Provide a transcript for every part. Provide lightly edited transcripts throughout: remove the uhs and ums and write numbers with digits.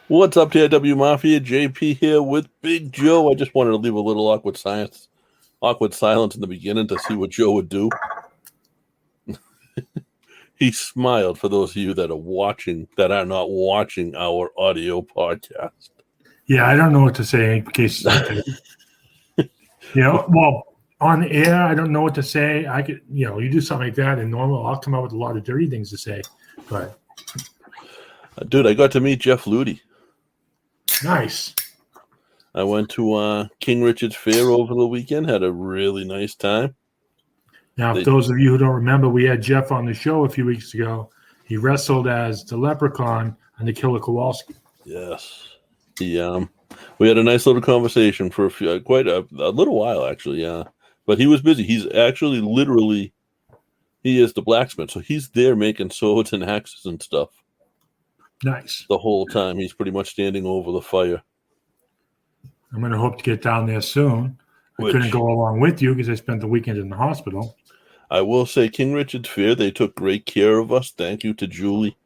What's up, TIW Mafia? JP here with Big Joe. I just wanted to leave a little awkward silence in the beginning to see what Joe would do. He smiled for those of you that are not watching our audio podcast. Yeah, I don't know what to say in cases like that. Well, on the air, I don't know what to say. I could, you do something like that, and normal, I'll come up with a lot of dirty things to say. But dude, I got to meet Jeff Ludy. Nice. I went to King Richard's Fair over the weekend. Had a really nice time. Now, for those of you who don't remember, we had Jeff on the show a few weeks ago. He wrestled as the Leprechaun on the Killer Kowalski. Yes. We had a nice little conversation for quite a little while, actually. Yeah, but he was busy. He's actually he is the blacksmith, so he's there making swords and axes and stuff. Nice. The whole time he's pretty much standing over the fire. I'm going to hope to get down there soon. I couldn't go along with you because I spent the weekend in the hospital. I will say, King Richard's Fair, they took great care of us. Thank you to Julie.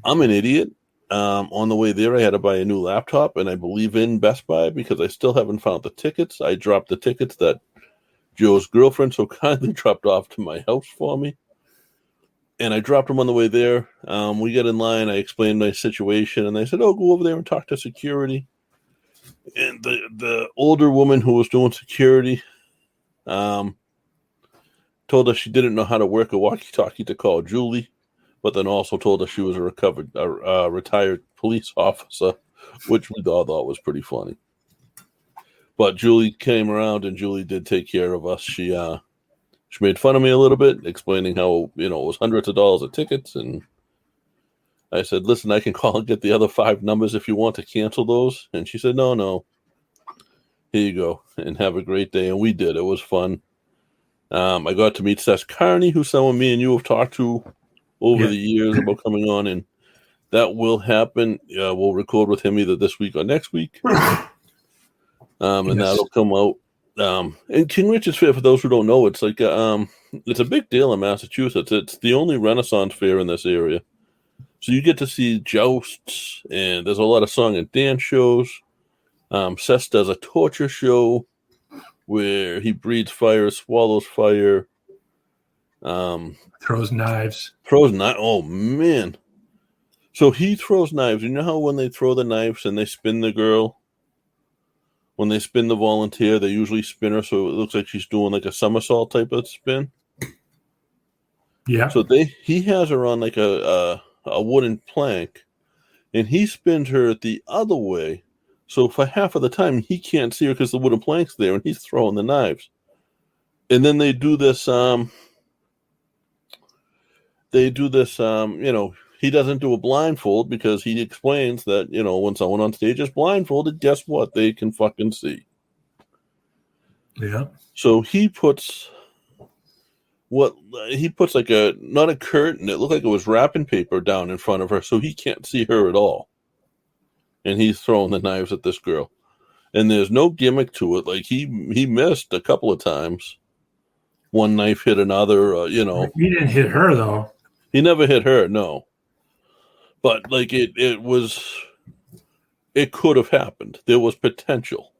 I'm an idiot. On the way there, I had to buy a new laptop, and I believe in Best Buy because I still haven't found the tickets. I dropped the tickets that Joe's girlfriend so kindly dropped off to my house for me. And I dropped them on the way there. We got in line. I explained my situation, and they said, "Oh, go over there and talk to security." And the older woman who was doing security told us she didn't know how to work a walkie-talkie to call Julie, but then also told us she was a retired police officer, which we all thought was pretty funny. But Julie came around, and Julie did take care of us. She made fun of me a little bit, explaining how, it was hundreds of dollars of tickets. And I said, "Listen, I can call and get the other 5 numbers if you want to cancel those." And she said, No. Here you go, and have a great day. And we did. It was fun. I got to meet Seth Carney, who's someone me and you have talked to over the years about coming on, and that will happen. We'll record with him either this week or next week. And that'll come out. And King Richard's Fair, for those who don't know, it's like it's a big deal in Massachusetts. It's the only Renaissance fair in this area. So you get to see jousts, and there's a lot of song and dance shows. Seth does a torture show where he breathes fire, swallows fire. Throws knives. Oh, man. So he throws knives. You know how when they throw the knives and they spin the girl? When they spin the volunteer, they usually spin her so it looks like she's doing like a somersault type of spin. Yeah. So he has her on like a wooden plank, and he spins her the other way. So for half of the time, he can't see her because the wooden plank's there, and he's throwing the knives. And then they do this. He doesn't do a blindfold because he explains that, when someone on stage is blindfolded, guess what? They can fucking see. Yeah. So he puts like not a curtain, it looked like it was wrapping paper down in front of her so he can't see her at all. And he's throwing the knives at this girl. And there's no gimmick to it. Like he missed a couple of times. One knife hit another, He didn't hit her, though. He never hit her, no. But like it could have happened. There was potential.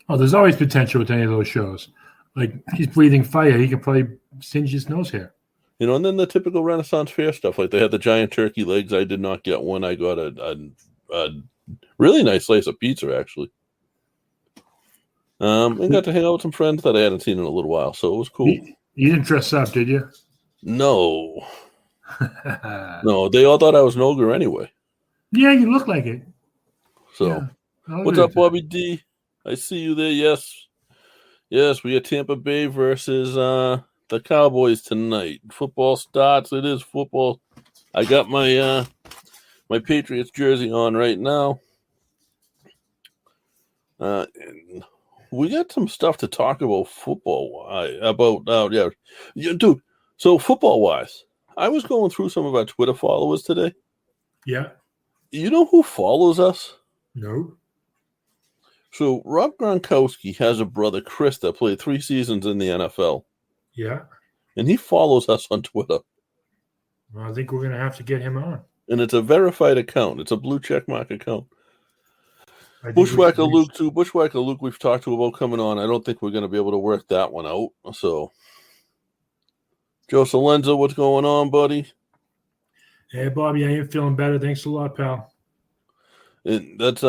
Oh, there's always potential with any of those shows. Like he's breathing fire, he could probably singe his nose hair. And then the typical Renaissance Fair stuff. Like they had the giant turkey legs. I did not get one. I got a really nice slice of pizza, actually. And got to hang out with some friends that I hadn't seen in a little while, so it was cool. You didn't dress up, did you? No. No, they all thought I was an ogre anyway. Yeah, you look like it. So, what's up, Bobby D? I see you there. Yes, we got Tampa Bay versus the Cowboys tonight. Football starts. It is football. I got my my Patriots jersey on right now. And we got some stuff to talk about football. Dude. So football wise, I was going through some of our Twitter followers today. Yeah. You know who follows us? No. So Rob Gronkowski has a brother, Chris, that played 3 seasons in the NFL. Yeah. And he follows us on Twitter. Well, I think we're going to have to get him on. And it's a verified account. It's a blue check mark account. I Bushwhacker Luke too. Bushwhacker Luke we've talked to about coming on. I don't think we're going to be able to work that one out. So, Joe Salenza, what's going on, buddy? Hey, Bobby, I am feeling better. Thanks a lot, pal. That's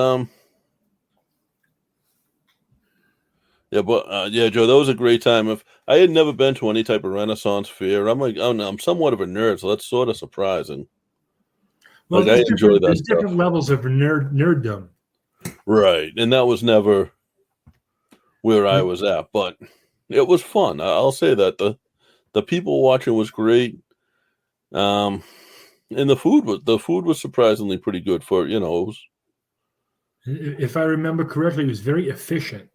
yeah, but yeah, Joe, that was a great time. If I had never been to any type of Renaissance fair, I'm like, oh no, I'm somewhat of a nerd, so that's sort of surprising. Well, like I enjoy that there's stuff. different levels of nerddom. Right, and that was never where I was at, but it was fun. I'll say that the people watching was great. And the food was surprisingly pretty good for it was. If I remember correctly, it was very efficient.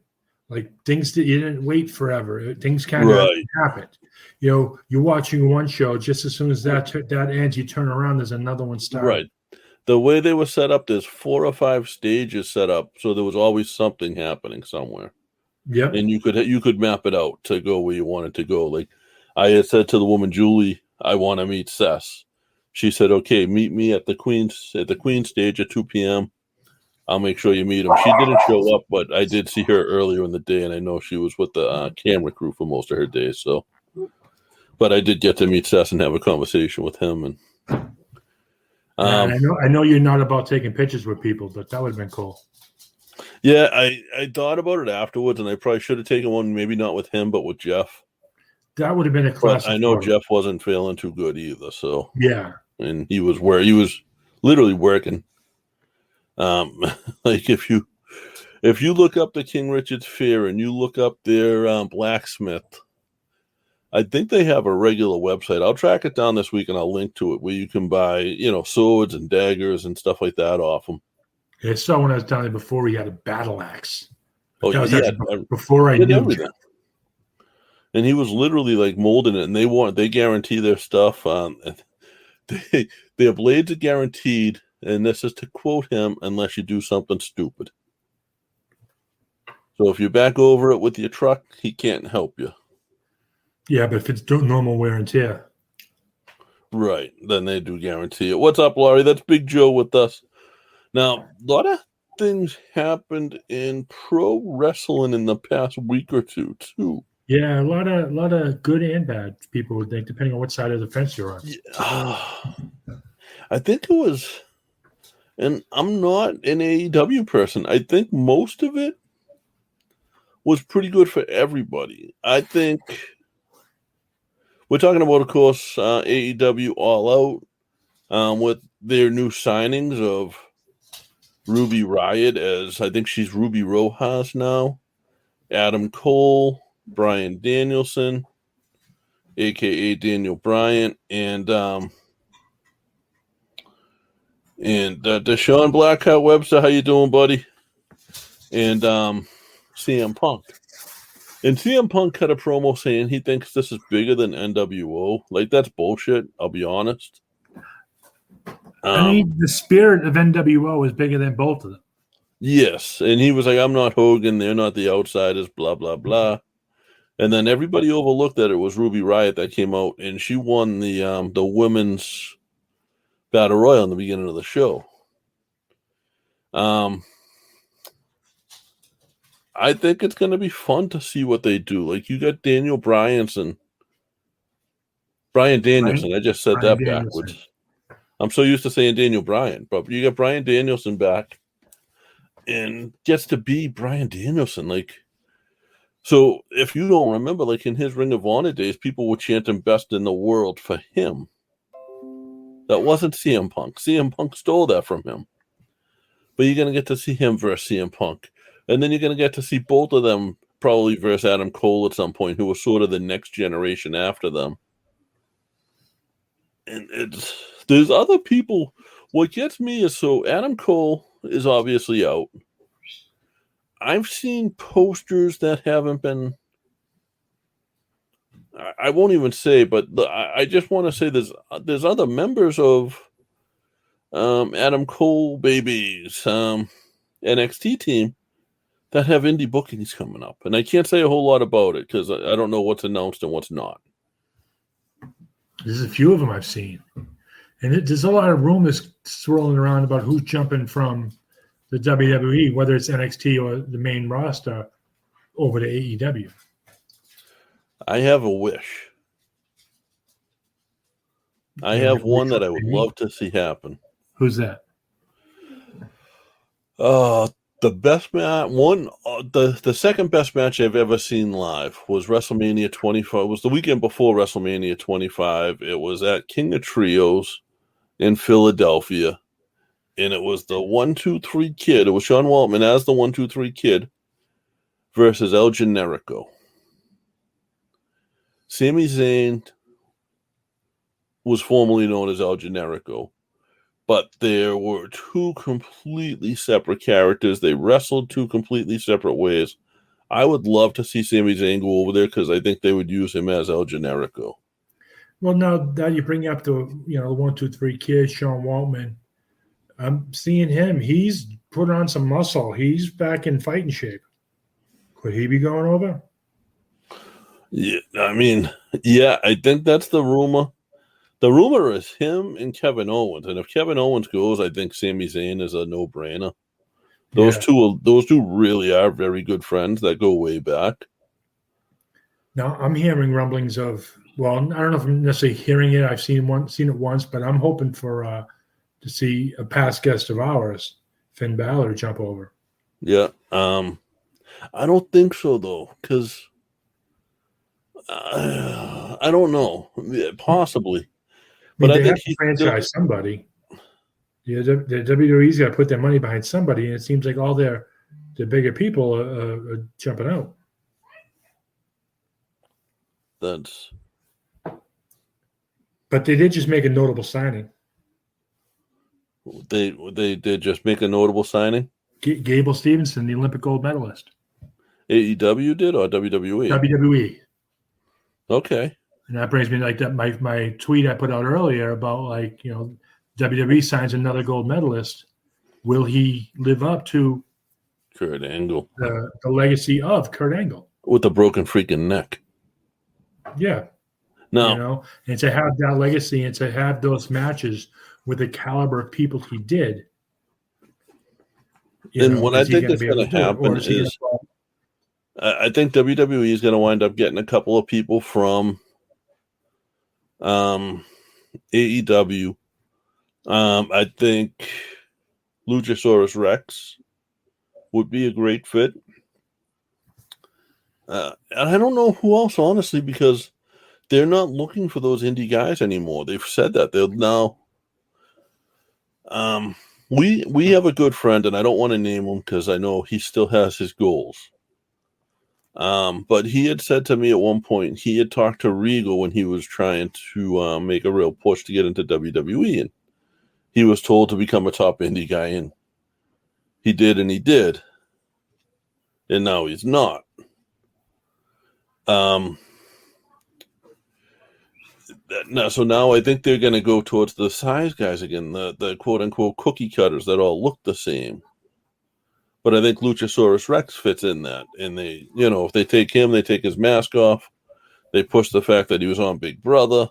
Like things that you didn't wait forever. Things kind of happened. You're watching one show. Just as soon as that ends, you turn around. There's another one starting. Right. The way they were set up, there's 4 or 5 stages set up, so there was always something happening somewhere. Yeah. And you could map it out to go where you wanted to go. Like I had said to the woman Julie, I want to meet Sess. She said, "Okay, meet me at the Queen stage at 2 p.m. I'll make sure you meet him." She didn't show up, but I did see her earlier in the day, and I know she was with the camera crew for most of her days. So, but I did get to meet Sess and have a conversation with him. And I know you're not about taking pictures with people, but that would have been cool. Yeah, I thought about it afterwards, and I probably should have taken one, maybe not with him, but with Jeff. That would have been a classic. But I know photo. Jeff wasn't feeling too good either. So yeah, and he was literally working. Like if you look up the King Richard's Fair and you look up their blacksmith, I think they have a regular website. I'll track it down this week and I'll link to it where you can buy, swords and daggers and stuff like that off them. I saw when I was down there before he had a battle axe. Oh, yeah. Before I knew everything. And he was literally like molding it, and they guarantee their stuff. Their blades are guaranteed, and this is to quote him, unless you do something stupid. So if you back over it with your truck, he can't help you. Yeah, but if it's normal wear and tear. Right, then they do guarantee it. What's up, Laurie? That's Big Joe with us. Now, a lot of things happened in pro wrestling in the past week or two, too. Yeah, a lot of good and bad, people would think, depending on what side of the fence you're on. I think it was, and I'm not an AEW person, I think most of it was pretty good for everybody. I think we're talking about, of course, AEW All Out with their new signings of Ruby Riott, as I think she's Ruby Rojas now, Adam Cole, Bryan Danielson, a.k.a. Daniel Bryant, and Deshaun Blackheart Webster. How you doing, buddy? And CM Punk. And CM Punk cut a promo saying he thinks this is bigger than NWO. Like, that's bullshit, I'll be honest. I mean, the spirit of NWO is bigger than both of them. Yes, and he was like, I'm not Hogan, they're not the outsiders, blah, blah, blah. And then everybody overlooked that it was Ruby Riott that came out, and she won the women's Battle Royal in the beginning of the show. I think it's going to be fun to see what they do. Like, you got Bryan Danielson. I just said that backwards. I'm so used to saying Daniel Bryan, but you got Bryan Danielson back and gets to be Bryan Danielson. Like, so if you don't remember, like in his Ring of Honor days, people were chanting best in the world for him. That wasn't CM Punk. CM Punk stole that from him. But you're going to get to see him versus CM Punk. And then you're going to get to see both of them probably versus Adam Cole at some point, who was sort of the next generation after them. And there's other people. What gets me is, so Adam Cole is obviously out. I've seen posters that haven't been, I won't even say, but I just want to say there's other members of Adam Cole babies NXT team that have indie bookings coming up. And I can't say a whole lot about it because I don't know what's announced and what's not. There's a few of them I've seen. And there's a lot of rumors swirling around about who's jumping from the WWE, whether it's NXT or the main roster, over to AEW. I have a wish. I have one that I would love to see happen. Who's that? The best match, the second best match I've ever seen live was WrestleMania 25. It was the weekend before WrestleMania 25. It was at King of Trios in Philadelphia, and it was the 1-2-3 Kid. It was Sean Waltman as the 1-2-3 Kid versus El Generico. Sami Zayn was formerly known as El Generico, but there were two completely separate characters. They wrestled two completely separate ways. I would love to see Sami Zayn go over there because I think they would use him as El Generico. Well, now that you bring up the 1-2-3 Kid, Sean Waltman, I'm seeing him. He's put on some muscle. He's back in fighting shape. Could he be going over? Yeah, I mean, yeah, I think that's the rumor. The rumor is him and Kevin Owens, and if Kevin Owens goes, I think Sami Zayn is a no-brainer. Those two really are very good friends that go way back. Now I'm hearing rumblings of. Well, I don't know if I'm necessarily hearing it. I've seen it once, but I'm hoping for to see a past guest of ours, Finn Balor, jump over. Yeah, I don't think so though, because I don't know. Yeah, possibly. But I think have to franchise somebody. Yeah, the WWE's got to put their money behind somebody, and it seems like all the bigger people are jumping out. But they did just make a notable signing. They did just make a notable signing? Gable Stevenson, the Olympic gold medalist. AEW did or WWE? WWE. Okay. And that brings me like that my tweet I put out earlier about WWE signs another gold medalist. Will he live up to Kurt Angle? The legacy of Kurt Angle with a broken freaking neck. Yeah. No. And to have that legacy and to have those matches with the caliber of people he did. And what I think is going to happen is I think WWE is going to wind up getting a couple of people from AEW. I think Luchasaurus Rex would be a great fit. And I don't know who else, honestly, because they're not looking for those indie guys anymore. They've said that. They'll now. We have a good friend, and I don't want to name him because I know he still has his goals. But he had said to me at one point, he had talked to Regal when he was trying to make a real push to get into WWE, and he was told to become a top indie guy, and he did, and now he's not. So now I think they're going to go towards the size guys again, the quote unquote cookie cutters that all look the same. But I think Luchasaurus Rex fits in that. And they, if they take him, they take his mask off. They push the fact that he was on Big Brother.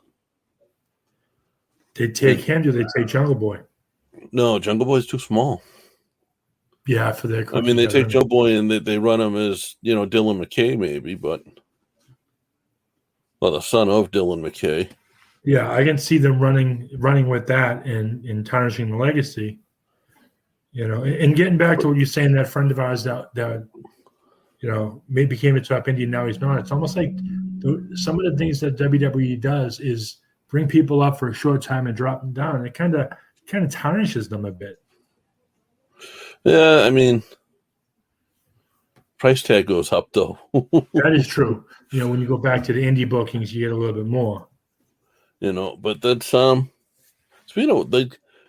They take him, do they take Jungle Boy? No, Jungle Boy's too small. Yeah, for their I mean, they take Jungle Boy and they run him as, Dylan McKay maybe, but the son of Dylan McKay. Yeah, I can see them running with that and tarnishing the legacy. And getting back to what you're saying, that friend of ours that maybe became a top Indian, now he's not. It's almost like some of the things that WWE does is bring people up for a short time and drop them down. And it kind of tarnishes them a bit. Yeah, I mean, price tag goes up though. That is true. When you go back to the indie bookings, you get a little bit more. But that's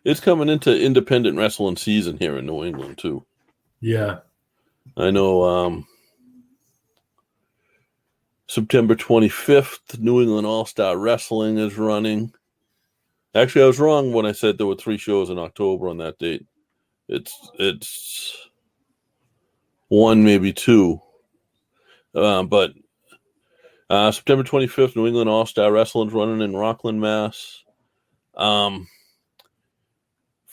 it's coming into independent wrestling season here in New England too. Yeah, I know. September 25th, New England All-Star Wrestling is running. Actually, I was wrong when I said there were 3 shows in October on that date. It's 1, maybe 2. But September 25th, New England All-Star Wrestling is running in Rockland, Mass.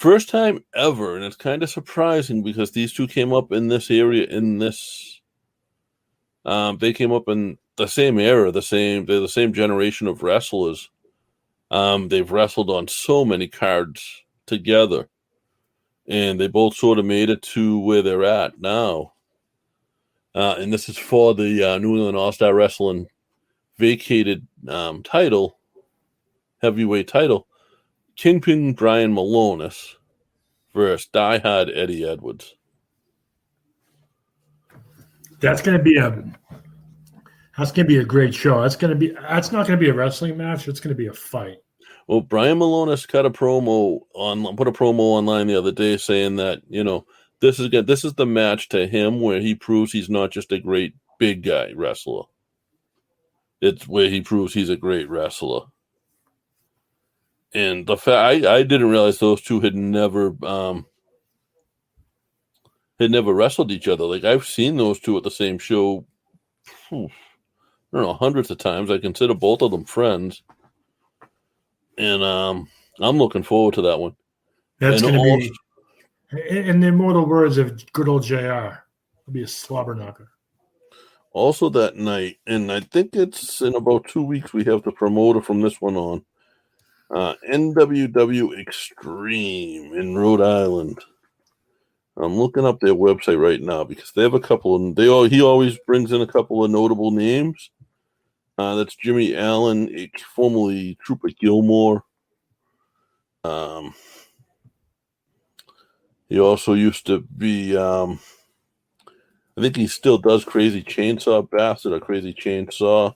First time ever, and it's kind of surprising because these two came up in this area. They came up in the same era. They're the same generation of wrestlers. They've wrestled on so many cards together, and they both sort of made it to where they're at now. And this is for the New England All-Star Wrestling vacated heavyweight title. Kingpin Brian Malonis versus Diehard Eddie Edwards. That's gonna be a great show. That's not gonna be a wrestling match. It's gonna be a fight. Well, Brian Malonis put a promo online the other day saying that, this is the match to him where he proves he's not just a great big guy wrestler. It's where he proves he's a great wrestler. And the fact I didn't realize those two had never wrestled each other. Like, I've seen those two at the same show, I don't know, hundreds of times. I consider both of them friends. And I'm looking forward to that one. That's going to be, in the immortal words of good old JR, it'll be a slobber knocker. Also that night, and I think it's in about 2 weeks, we have the promoter from this one on. NWW Extreme in Rhode Island. I'm looking up their website right now because they have a couple of. He always brings in a couple of notable names. That's Jimmy Allen, formerly Trooper Gilmore. He also used to be. I think he still does Crazy Chainsaw Bastard or Crazy Chainsaw,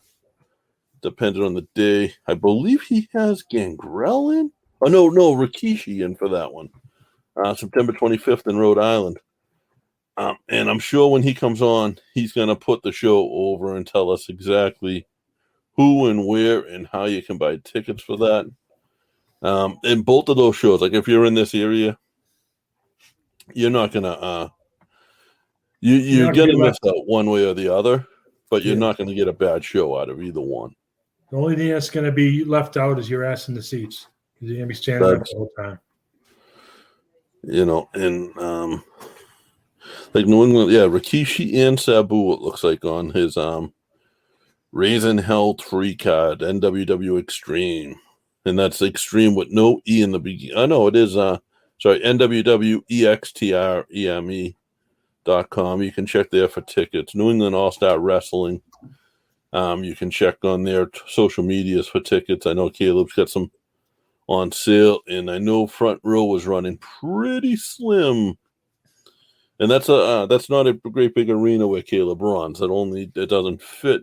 depending on the day. I believe he has Gangrel in. Oh no, Rikishi in for that one. September 25th in Rhode Island. And I'm sure when he comes on, he's going to put the show over and tell us exactly who and where and how you can buy tickets for that. And both of those shows, like if you're in this area, you're not going to, you're going to miss out one way or the other, but you're not going to get a bad show out of either one. The only thing that's going to be left out is your ass in the seats. You're going to be standing up the whole time. And like New England, Rikishi and Sabu, it looks like on his Raising Hell 3 card, NWW Extreme. And that's Extreme with no E in the beginning. Oh, no, it is, NWWEXTREME.com. You can check there for tickets. New England All-Star Wrestling. You can check on their social medias for tickets. I know Caleb's got some on sale, and I know Front Row was running pretty slim. And that's not a great big arena where Caleb runs. It doesn't fit.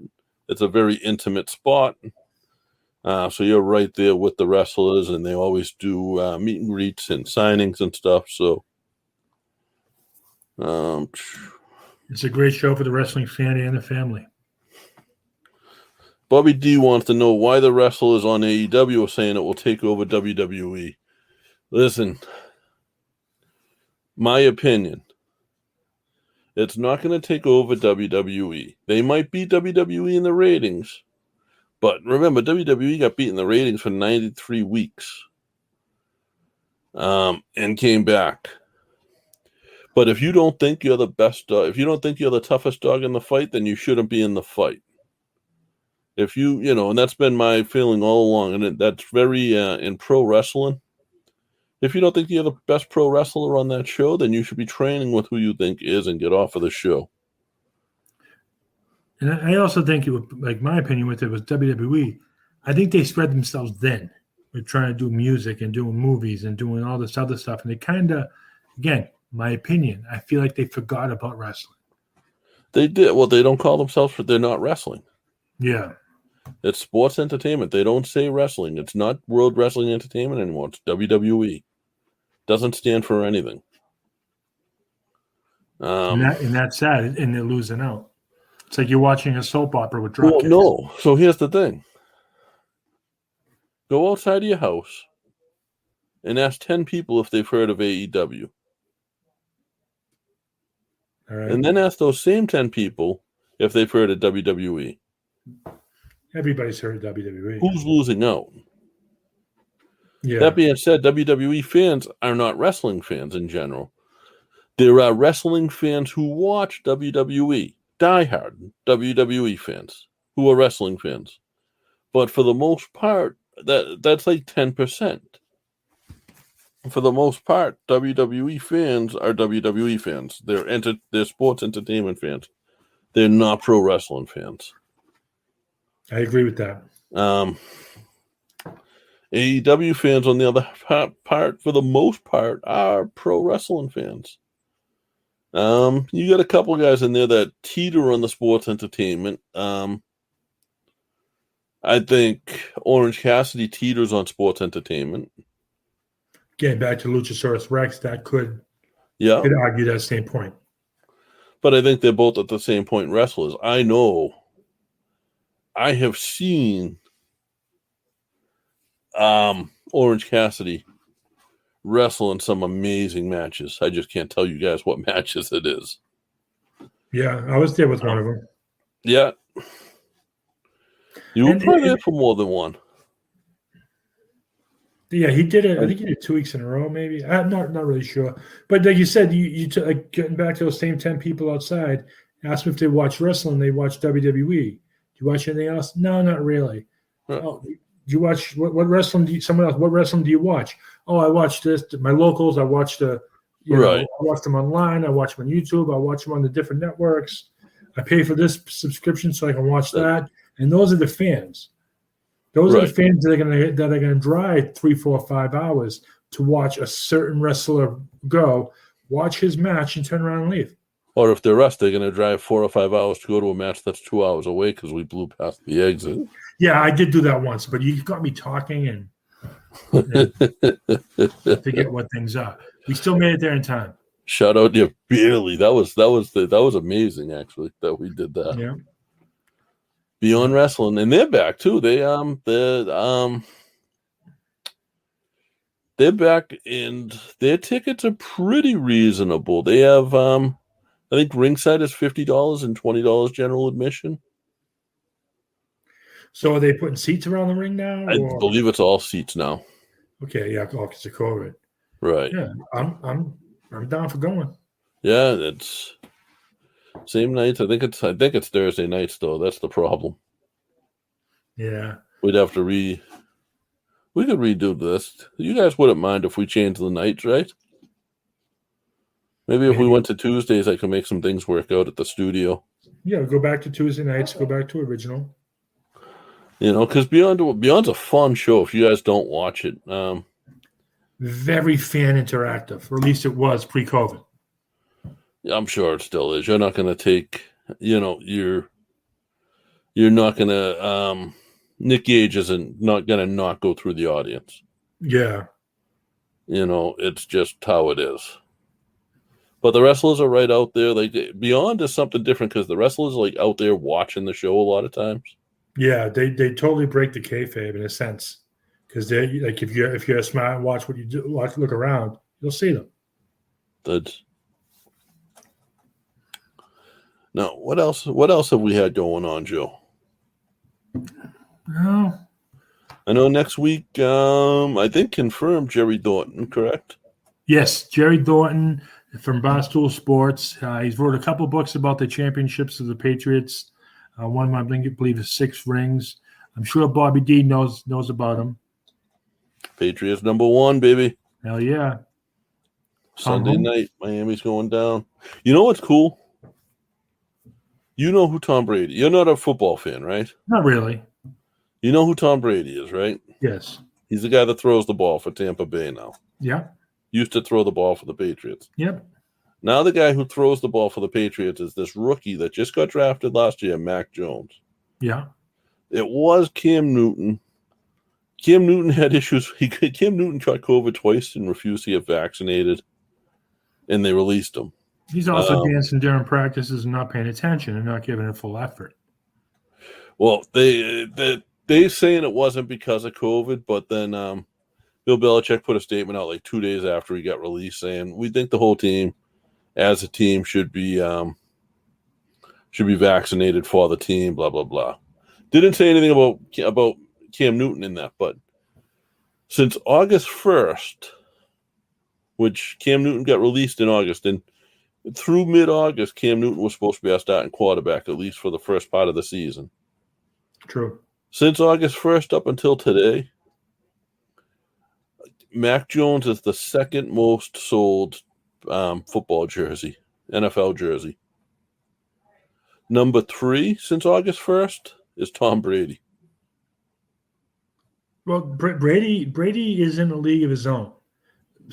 It's a very intimate spot. So you're right there with the wrestlers, and they always do meet and greets and signings and stuff. So it's a great show for the wrestling fan and the family. Bobby D wants to know why the wrestlers on AEW are saying it will take over WWE. Listen, my opinion, it's not going to take over WWE. They might beat WWE in the ratings, but remember, WWE got beat in the ratings for 93 weeks and came back. But if you don't think you're the best dog, if you don't think you're the toughest dog in the fight, then you shouldn't be in the fight. If and that's been my feeling all along, and that's very in pro wrestling. If you don't think you're the best pro wrestler on that show, then you should be training with who you think is and get off of the show. And I also think, like my opinion with it was WWE, I think they spread themselves then with trying to do music and doing movies and doing all this other stuff. And they kind of, again, my opinion, I feel like they forgot about wrestling. They did. Well, they don't call themselves, but they're not wrestling. Yeah. It's sports entertainment. They don't say wrestling. It's not World Wrestling Entertainment anymore. It's WWE. Doesn't stand for anything. And that's sad, and they're losing out. It's like you're watching a soap opera with drop kicks. No. So here's the thing. Go outside of your house and ask 10 people if they've heard of AEW. All right. And then ask those same 10 people if they've heard of WWE. Everybody's heard of WWE. Who's losing out? Yeah. That being said, WWE fans are not wrestling fans in general. There are wrestling fans who watch WWE, diehard WWE fans who are wrestling fans. But for the most part, that's like 10%. For the most part, WWE fans are WWE fans. They're sports entertainment fans. They're not pro wrestling fans. I agree with that. AEW fans, on the other part, for the most part, are pro wrestling fans. You got a couple guys in there that teeter on the sports entertainment. I think Orange Cassidy teeters on sports entertainment. Getting back to Luchasaurus Rex, that could argue that same point. But I think they're both at the same point wrestlers. I know. I have seen Orange Cassidy wrestle in some amazing matches. I just can't tell you guys what matches it is. Yeah, I was there with one of them. Yeah. You were probably there for more than one. Yeah, he did it. I think he did 2 weeks in a row, maybe. I'm not really sure. But like you said, you like getting back to those same 10 people outside, ask them if they watch wrestling, they watch WWE. Do you watch anything else? No, not really. Right. Oh, do you watch what wrestling? What wrestling do you watch? Oh, I watch this. My locals. I watch I watch them online. I watch them on YouTube. I watch them on the different networks. I pay for this subscription so I can watch that. And those are the fans. Those are the fans that are gonna drive 3, 4, 5 hours to watch a certain wrestler go, watch his match, and turn around and leave. Or if they're us, they're gonna drive 4 or 5 hours to go to a match that's 2 hours away because we blew past the exit. Yeah, I did do that once, but you got me talking and to get what things are. We still made it there in time. Shout out to you, barely. That was amazing actually that we did that. Yeah. Beyond Wrestling, and they're back too. They're back, and their tickets are pretty reasonable. They have, I think ringside is $50 and $20 general admission. So are they putting seats around the ring now? I believe it's all seats now. Okay, yeah, because of COVID. Right. Yeah, I'm down for going. Yeah, it's same nights. I think it's Thursday nights though. That's the problem. Yeah. We'd have to we could redo this. You guys wouldn't mind if we changed the nights, right? Maybe if we went to Tuesdays, I could make some things work out at the studio. Yeah, go back to Tuesday nights. Go back to original. You know, because Beyond's a fun show. If you guys don't watch it, very fan interactive, or at least it was pre-COVID. I'm sure it still is. You're not going to take, you're not going to. Nick Gage isn't not going to not go through the audience. Yeah, it's just how it is. But the wrestlers are right out there. Like Beyond is something different because the wrestlers are like out there watching the show a lot of times. Yeah, they totally break the kayfabe in a sense because they like if you're smart and watch what you do, look around, you'll see them. That's now. What else? What else have we had going on, Joe? Well, I know next week. I think confirmed Jerry Thornton, correct? Yes, Jerry Thornton from Barstool Sports. He's wrote a couple books about the championships of the Patriots. One of them, I believe, is 6 Rings. I'm sure Bobby D knows about him. Patriots #1, baby. Hell yeah. Sunday night, Miami's going down. You know what's cool? You know who Tom Brady. You're not a football fan, right? Not really. You know who Tom Brady is, right? Yes. He's the guy that throws the ball for Tampa Bay now. Yeah. Used to throw the ball for the Patriots. Yep. Now the guy who throws the ball for the Patriots is this rookie that just got drafted last year, Mac Jones. Yeah. It was Cam Newton. Cam Newton had issues. Cam Newton caught COVID twice and refused to get vaccinated, and they released him. He's also dancing during practices and not paying attention and not giving it full effort. Well, they saying it wasn't because of COVID, but then Bill Belichick put a statement out like 2 days after he got released saying, we think the whole team, as a team, should be vaccinated for the team, blah, blah, blah. Didn't say anything about Cam Newton in that, but Since August 1st, which Cam Newton got released in August, and through mid-August, Cam Newton was supposed to be our starting quarterback, at least for the first part of the season. True. Since August 1st up until today, Mac Jones is the second most sold football jersey, NFL jersey. Number 3 since August 1st is Tom Brady. Well, Brady is in a league of his own.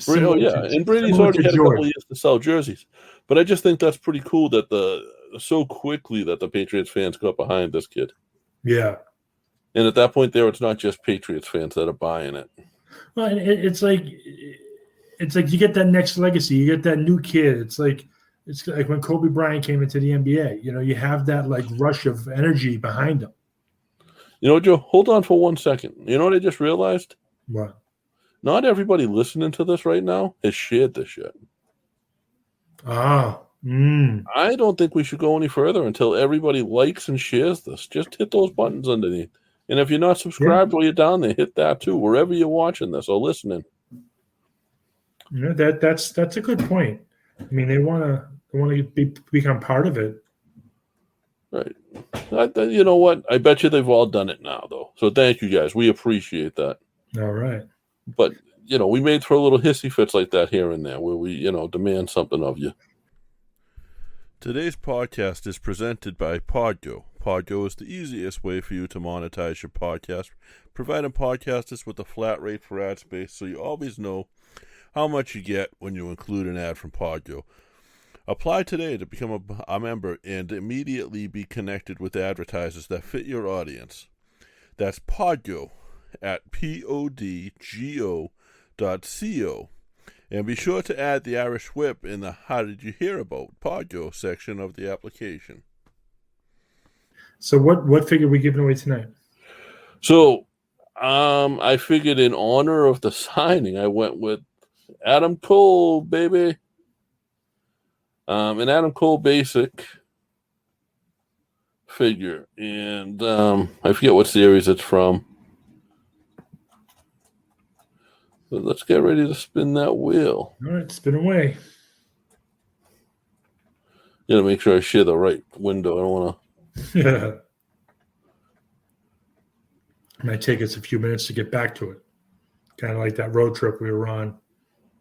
And Brady's already had a couple of years to sell jerseys. But I just think that's pretty cool that so quickly that the Patriots fans got behind this kid. Yeah. And at that point there, it's not just Patriots fans that are buying it. Well, it's like you get that next legacy. You get that new kid. It's like when Kobe Bryant came into the NBA. You have that like rush of energy behind him. You know, Joe, hold on for 1 second. You know what I just realized? What? Not everybody listening to this right now has shared this yet. I don't think we should go any further until everybody likes and shares this. Just hit those buttons underneath. And if you're not subscribed while you're down there, hit that too, wherever you're watching this or listening. Yeah, that's a good point. I mean, they want to become part of it. Right. You know what? I bet you they've all done it now, though. So thank you, guys. We appreciate that. All right. But, we may throw little hissy fits like that here and there where we, demand something of you. Today's podcast is presented by Podgo. Podgo is the easiest way for you to monetize your podcast, providing podcasters with a flat rate for ad space so you always know how much you get when you include an ad from Podgo. Apply today to become a member and immediately be connected with advertisers that fit your audience. That's Podgo at podgo.co. And be sure to add the Irish Whip in the How Did You Hear About Podgo section of the application. So what figure are we giving away tonight? So I figured in honor of the signing, I went with Adam Cole, baby. An Adam Cole basic figure. And I forget what series it's from. But let's get ready to spin that wheel. All right, spin away. Gotta make sure I share the right window. I don't want to. Yeah. It might take us a few minutes to get back to it. Kind of like that road trip we were on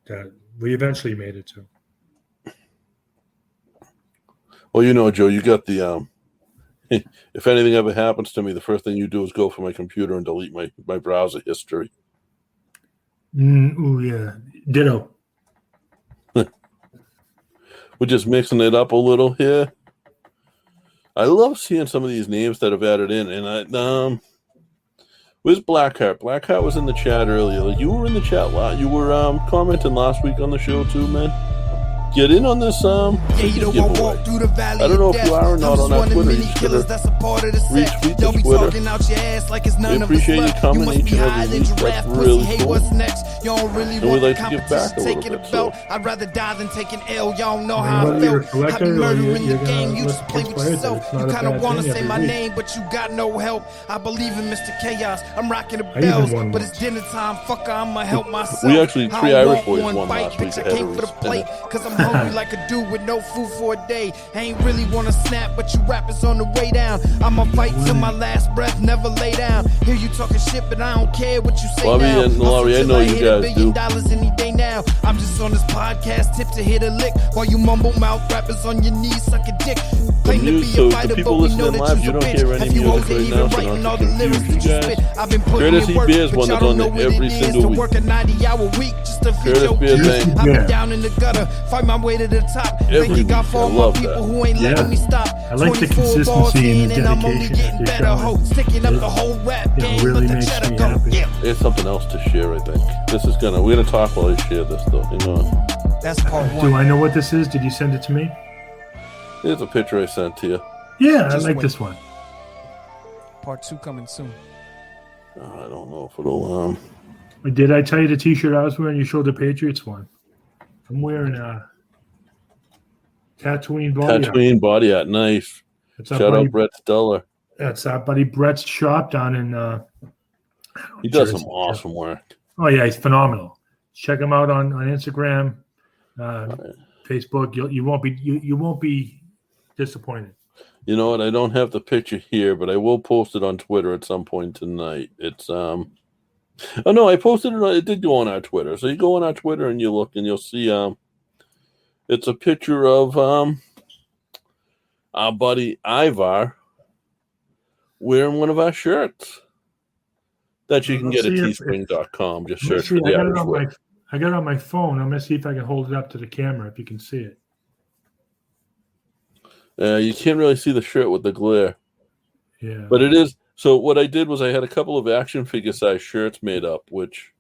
that we eventually made it to. Well, Joe, you got the if anything ever happens to me, the first thing you do is go for my computer and delete my browser history. Yeah. Ditto. We're just mixing it up a little here. I love seeing some of these names that have added in, and where's Blackheart? Blackheart was in the chat earlier. Like, you were in the chat lot. You were commenting last week on the show too, man. Get in on this giveaway. I don't know if you are or not on our Twitter. You should retweet the Twitter. We appreciate you coming each and every week. That's really cool. And we'd like to give back a little bit. So. I'd rather die than take an L. Y'all know how I feel. I be murdering the game. You just play with yourself. You kind of want to say my name, but you got no help. I believe in Mr. Chaos. I'm rocking the bells, but it's dinner time. Fuck, I'ma help myself. We actually, 3 Irish boys won last week. I came for the plate, because I'm hungry like a dude with no food for a day. Ain't really wanna snap, but you rappers on the way down. I'ma fight till my last breath, never lay down. Hear you talking shit, but I don't care what you say Bobby now. And Laurie, I know you guys do. $1 any day now. I'm just on this podcast, tip to hit a lick while you mumble mouth rappers on your knees, suck a dick. Claim to be a fighter, but we know that you're a bitch. If you hoes ain't even writing all the lyrics that you spit, I've been putting in work, but y'all don't know what it is to work a 90-hour week just to feed your kids. I've been down in the gutter, fight my way to the top. Thank you God for all my people who ain't letting me stop. I like the consistency and the dedication that you're showing. Sticking up the whole rap game, really makes me happy. There's something else to share, I think. We're gonna talk while I share this though. Hang on. That's part one. Do I know what this is? Did you send it to me? Here's a picture I sent to you. Yeah, I like this one. Part 2 coming soon. I don't know if it'll Did I tell you the t-shirt I was wearing? You showed the Patriots one. I'm wearing a Tatooine body art. Nice. Shout out Brett Steller. That's our buddy Brett's shop down in he does some awesome work. Oh yeah, he's phenomenal. Check him out on Instagram, Facebook. You won't be disappointed. You know what? I don't have the picture here, but I will post it on Twitter at some point tonight. It's Oh no, I posted it. It did go on our Twitter. So you go on our Twitter and you look and you'll see. It's a picture of our buddy Ivar wearing one of our shirts that you can get at teespring.com. Just search for the Irish Whip. I got it on my phone. I'm gonna see if I can hold it up to the camera if you can see it. You can't really see the shirt with the glare. Yeah. But it is. So what I did was I had a couple of action figure size shirts made up, which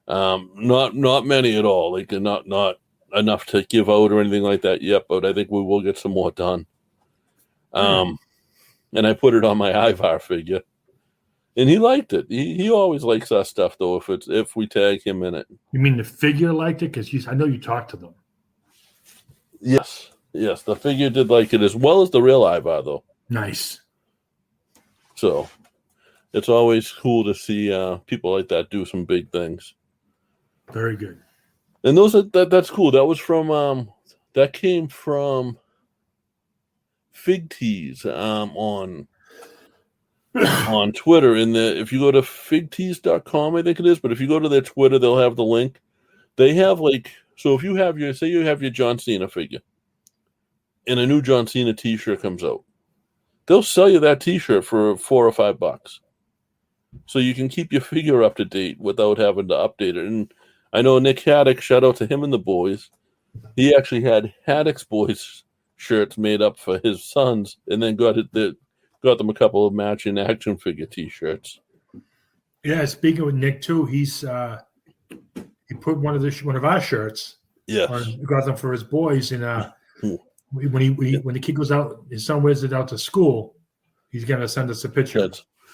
not many at all. Like not enough to give out or anything like that yet, but I think we will get some more done. And I put it on my Ivar figure. And he liked it. He always likes our stuff though if we tag him in it. You mean the figure liked it? Because I know you talked to them. Yes, the figure did like it as well as the real Ivar, though. Nice. So, it's always cool to see people like that do some big things. Very good. And that's cool. That was from that came from Fig Tees on Twitter. If you go to figtees.com, I think it is, but if you go to their Twitter, they'll have the link. They have so if you have your John Cena figure. And a new John Cena t-shirt comes out, they'll sell you that t-shirt for $4 or $5. So you can keep your figure up to date without having to update it. And I know Nick Haddock, shout out to him and the boys. He actually had Haddock's boys shirts made up for his sons, and then got them a couple of matching action figure t-shirts. Yeah, speaking with Nick too, he put one of our shirts. Yes, got them for his boys, and when the kid goes out, his son wears it out to school. He's gonna send us a picture.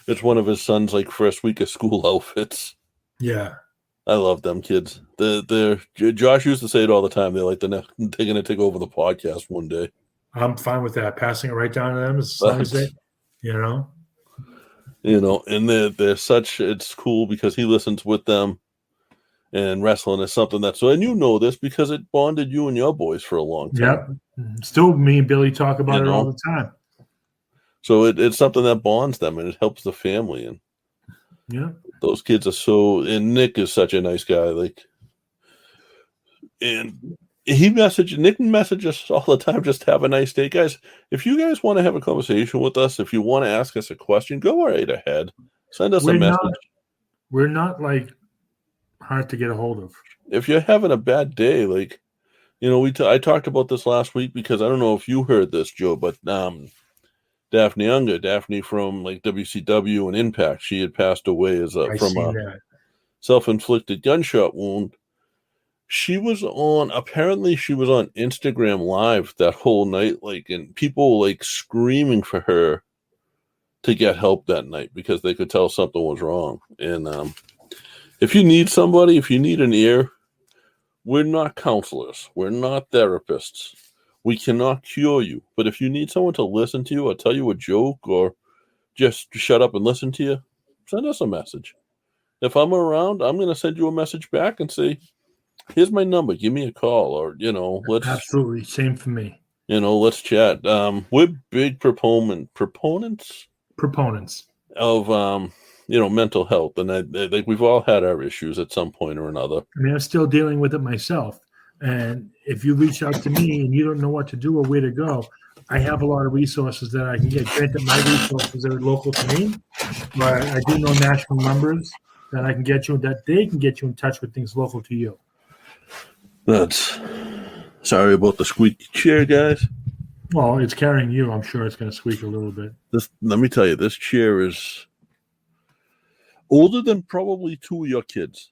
It's one of his son's first week of school outfits. Yeah, I love them kids. Josh used to say it all the time. They're gonna take over the podcast one day. I'm fine with that. Passing it right down to them as long as they, and they're such. It's cool because he listens with them. And wrestling is something and you know this because it bonded you and your boys for a long time. Yep. Still, me and Billy talk about it all the time. So it's something that bonds them and it helps the family. And those kids are and Nick is such a nice guy. And Nick messages us all the time. Just have a nice day, guys. If you guys want to have a conversation with us, if you want to ask us a question, go right ahead. Send us a message. We're not hard to get a hold of. If you're having a bad day, I talked about this last week because I don't know if you heard this, Joe, but Daphne from WCW and Impact, she had passed away from a self-inflicted gunshot wound. Apparently she was on Instagram Live that whole night, and people screaming for her to get help that night because they could tell something was wrong. And if you need somebody, if you need an ear, we're not counselors. We're not therapists. We cannot cure you. But if you need someone to listen to you or tell you a joke or just shut up and listen to you, send us a message. If I'm around, I'm going to send you a message back and say, here's my number. Give me a call or, let's... Absolutely. Same for me. Let's chat. We're big proponents of... mental health, and I think we've all had our issues at some point or another. I mean, I'm still dealing with it myself. And if you reach out to me and you don't know what to do or where to go, I have a lot of resources that I can get. Granted, my resources are local to me, but I do know national numbers that I can get you, that they can get you in touch with things local to you. Sorry about the squeaky chair, guys. Well, it's carrying you. I'm sure it's going to squeak a little bit. Let me tell you, this chair is older than probably two of your kids.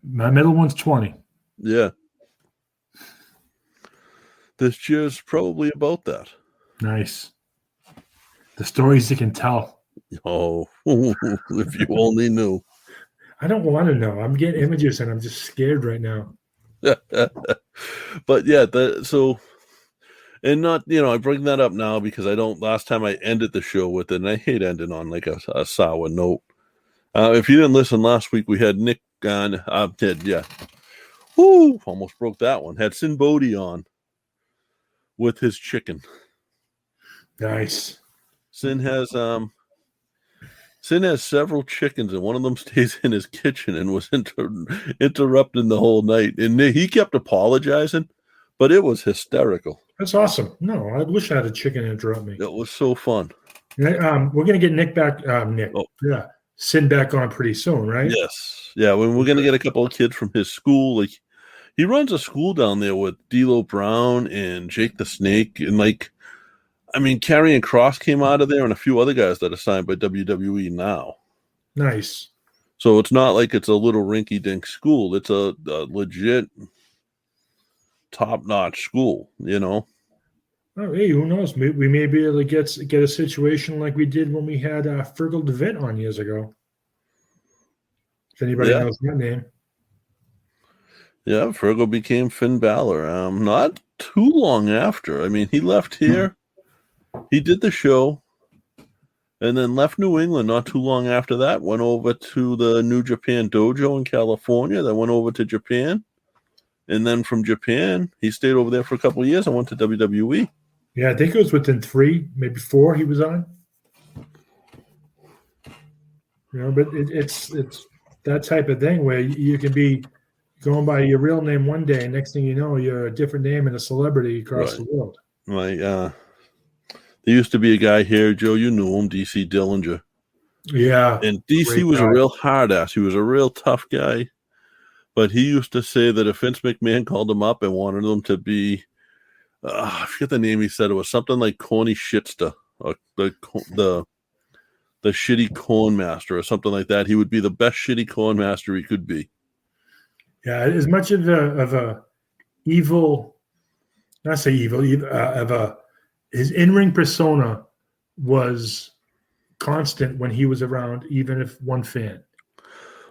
My middle one's 20. Yeah. This chair is probably about that. Nice. The stories you can tell. Oh, if you only knew. I don't want to know. I'm getting images and I'm just scared right now. But yeah, and not, I bring that up now because last time I ended the show with it, and I hate ending on a sour note. If you didn't listen last week, we had Nick on. Did yeah. Woo! Almost broke that one. Had Sin Bodie on with his chicken. Nice. Sin has several chickens, and one of them stays in his kitchen and was interrupting the whole night. And he kept apologizing, but it was hysterical. That's awesome. No, I wish I had a chicken interrupt me. It was so fun. We're going to get Nick back. Yeah, Sin back on pretty soon, right? Yes. Yeah, we're going to get a couple of kids from his school. Like, he runs a school down there with D'Lo Brown and Jake the Snake. And, like, I mean, Karrion Kross came out of there and a few other guys that are signed by WWE now. Nice. So it's not like it's a little rinky-dink school. It's a legit top-notch school, you know? Oh, hey, who knows? We may be able to get a situation like we did when we had Fergal DeVitt on years ago. If anybody knows that name. Yeah, Fergal became Finn Balor. Not too long after. I mean, he left here. He did the show and then left New England not too long after that. Went over to the New Japan Dojo in California. Then went over to Japan. And then from Japan, he stayed over there for a couple of years and went to WWE. Yeah, I think it was within 3, maybe 4 he was on. You know, but it's that type of thing where you can be going by your real name one day, and next thing you know, you're a different name and a celebrity across the world. There used to be a guy here, Joe, you knew him, DC Dillinger. Yeah. And DC was a real hard ass. He was a real tough guy. But he used to say that if Vince McMahon called him up and wanted him to be, I forget the name he said, it was something like Corny Shitster, or the shitty corn master or something like that. He would be the best shitty corn master he could be. Yeah, as much of a evil, not say evil, his in-ring persona was constant when he was around, even if one fan.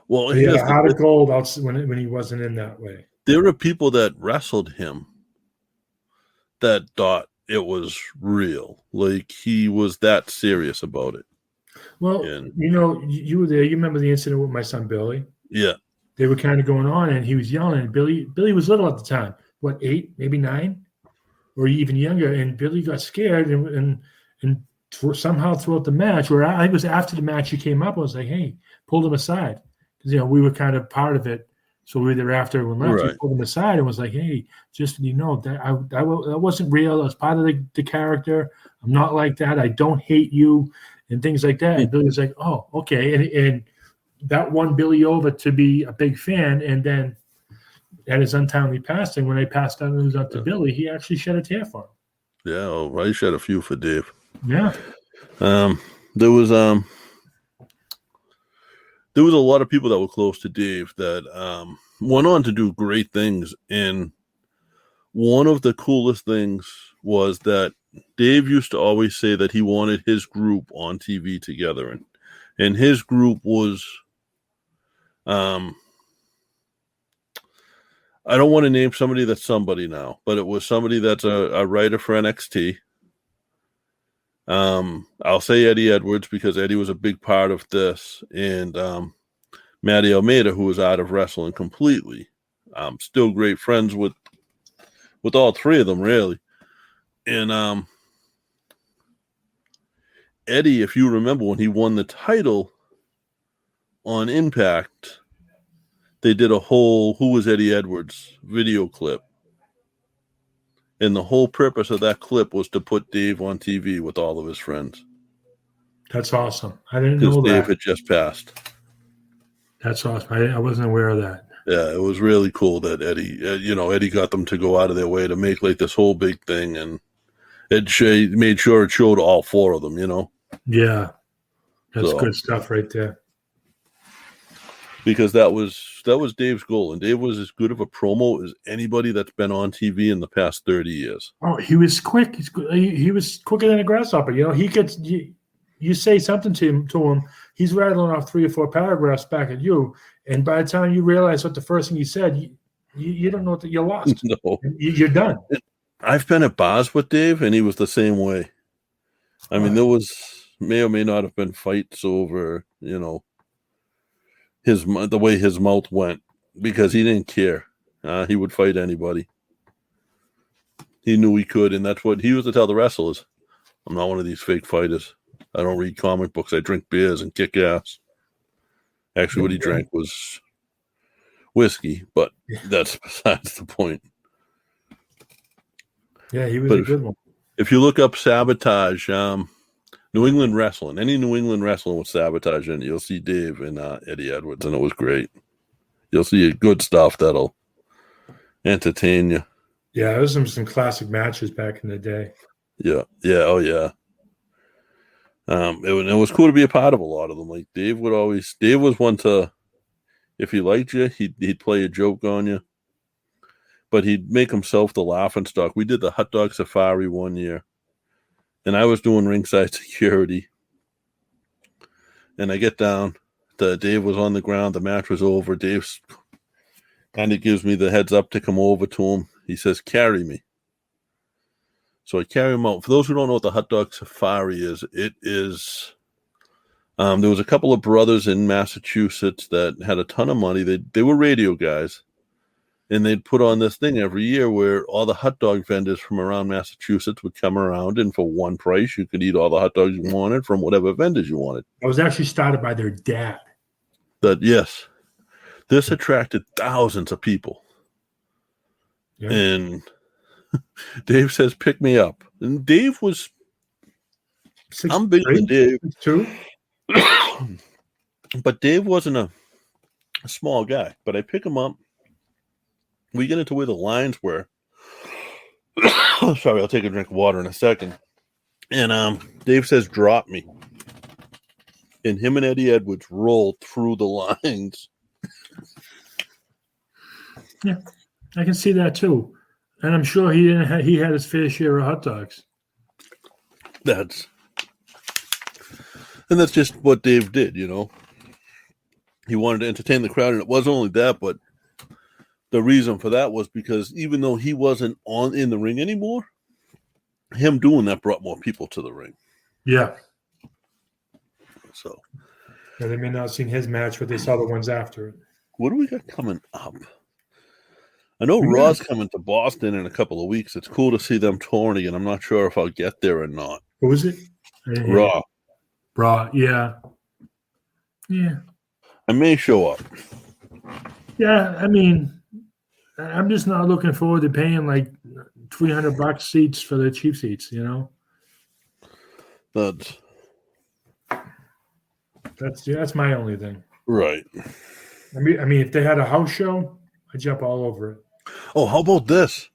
Well, he had a heart of gold when he wasn't in that way. There were people that wrestled him that thought it was real, like he was that serious about it. Well, you were there. You remember the incident with my son Billy? Yeah. They were kind of going on, and he was yelling. And Billy was little at the time. What, 8, maybe 9, or even younger? And Billy got scared, and somehow throughout the match, where I think it was after the match, he came up. I was like, "Hey," pulled him aside because we were kind of part of it. So we were there after everyone left. Right. He pulled him aside and was like, "Hey, just so you know, that wasn't real. I was part of the character. I'm not like that. I don't hate you," and things like that. And Billy was like, "Oh, okay," and that won Billy over to be a big fan. And then at his untimely passing, when they passed on news out to Billy, he actually shed a tear for him. Yeah, I shed a few for Dave. Yeah. There was a lot of people that were close to Dave that went on to do great things. And one of the coolest things was that Dave used to always say that he wanted his group on TV together. And his group was, I don't want to name somebody that's somebody now, but it was somebody that's a writer for NXT. I'll say Eddie Edwards because Eddie was a big part of this, and Matty Almeida, who was out of wrestling completely. Still great friends with all three of them, really. And Eddie, if you remember when he won the title on Impact, they did a whole "Who Was Eddie Edwards" video clip. And the whole purpose of that clip was to put Dave on TV with all of his friends. That's awesome. I didn't know that. Dave had just passed. That's awesome. I wasn't aware of that. Yeah, it was really cool that Eddie got them to go out of their way to make like this whole big thing, and it made sure it showed all 4 of them, Yeah, that's good stuff right there. Because that was Dave's goal, and Dave was as good of a promo as anybody that's been on TV in the past 30 years. Oh, he was quick. He was quicker than a grasshopper. He gets you say something to him, he's rattling off 3 or 4 paragraphs back at you, and by the time you realize what the first thing he said, you don't know that you're lost. No, you're done. I've been at bars with Dave, and he was the same way. I mean, there was may or may not have been fights over, the way his mouth went, because he didn't care. He would fight anybody. He knew he could, and that's what he was to tell the wrestlers. I'm not one of these fake fighters. I don't read comic books. I drink beers and kick ass. Actually, what he drank was whiskey, but that's besides the point. Yeah, he was a good one. If you look up Sabotage, New England Wrestling, any New England Wrestling with Sabotage in it, you'll see Dave and Eddie Edwards, and it was great. You'll see good stuff that'll entertain you. Yeah, those were some classic matches back in the day. Yeah, oh yeah. It was cool to be a part of a lot of them. Like Dave was one to, if he liked you, he'd play a joke on you, but he'd make himself the laughing stock. We did the hot dog safari one year, and I was doing ringside security, and I get down. Dave was on the ground. The match was over. Dave kind of gives me the heads up to come over to him. He says, "Carry me." So I carry him out. For those who don't know what the hot dog safari is, it is. There was a couple of brothers in Massachusetts that had a ton of money. They were radio guys, and they'd put on this thing every year where all the hot dog vendors from around Massachusetts would come around, and for one price, you could eat all the hot dogs you wanted from whatever vendors you wanted. It was actually started by their dad. Yes, this attracted thousands of people. Yeah. And Dave says, "Pick me up." And Dave was, I'm bigger than Dave too. But Dave wasn't a small guy. But I pick him up. We get into where the lines were. Sorry, I'll take a drink of water in a second. And Dave says, "Drop me." And him and Eddie Edwards rolled through the lines. Yeah, I can see that too. And I'm sure he had his fair share of hot dogs. That's just what Dave did, you know. He wanted to entertain the crowd, and it wasn't only that, but the reason for that was because even though he wasn't in the ring anymore, him doing that brought more people to the ring. Yeah. So. Yeah, they may not have seen his match, but they saw the ones after it. What do we got coming up? I know Raw's coming to Boston in a couple of weeks. It's cool to see them touring again. I'm not sure if I'll get there or not. Who was it? Raw. Yeah. Yeah. I may show up. Yeah, I mean, I'm just not looking forward to paying like $300 seats for the cheap seats, you know? That's my only thing. Right. I mean, if they had a house show, I'd jump all over it. Oh, how about this?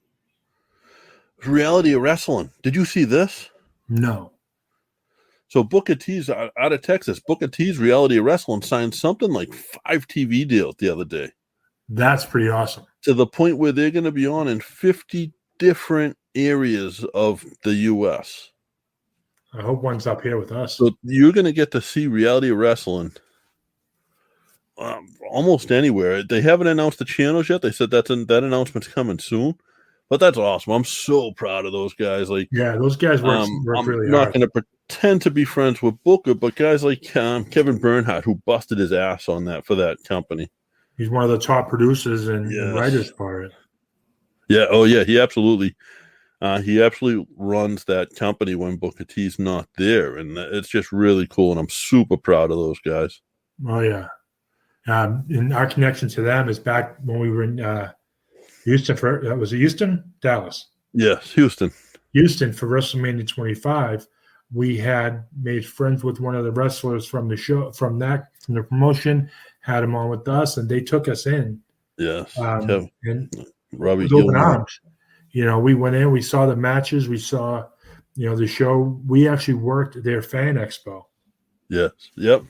Reality of Wrestling. Did you see this? No. So Booker T's out of Texas. Booker T's Reality of Wrestling signed something like 5 TV deals the other day. That's pretty awesome. To the point where they're going to be on in 50 different areas of the U.S. I hope one's up here with us. So you're going to get to see Reality of Wrestling almost anywhere. They haven't announced the channels yet. They said that announcement's coming soon. But that's awesome. I'm so proud of those guys. Like, yeah, those guys work really hard. I'm not going to pretend to be friends with Booker, but guys like Kevin Bernhardt, who busted his ass on that for that company. He's one of the top producers and writers for it. Yeah. Oh, yeah. He absolutely runs that company when Booker T's not there, and it's just really cool. And I'm super proud of those guys. Oh yeah. And our connection to them is back when we were in Houston was it Houston? Dallas. Yes, Houston. Houston for WrestleMania 25. We had made friends with one of the wrestlers from the show, from the promotion, had him on with us, and they took us in. Yes. And Robbie with open arms. You know, we went in, we saw the matches, we saw, the show. We actually worked their fan expo. Yes. Yep.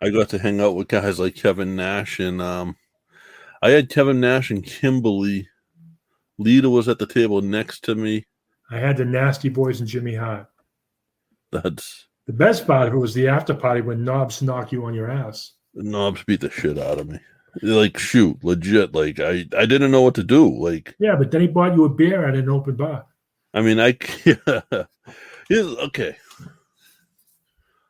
I got to hang out with guys like Kevin Nash, and I had Kevin Nash and Kimberly. Lita was at the table next to me. I had the Nasty Boys and Jimmy Hart. That's the best part of it was the after party when Knobs knock you on your ass. Knobs beat the shit out of me. Like, shoot, legit. Like, I didn't know what to do. Like, yeah, but then he bought you a beer at an open bar. I mean, okay.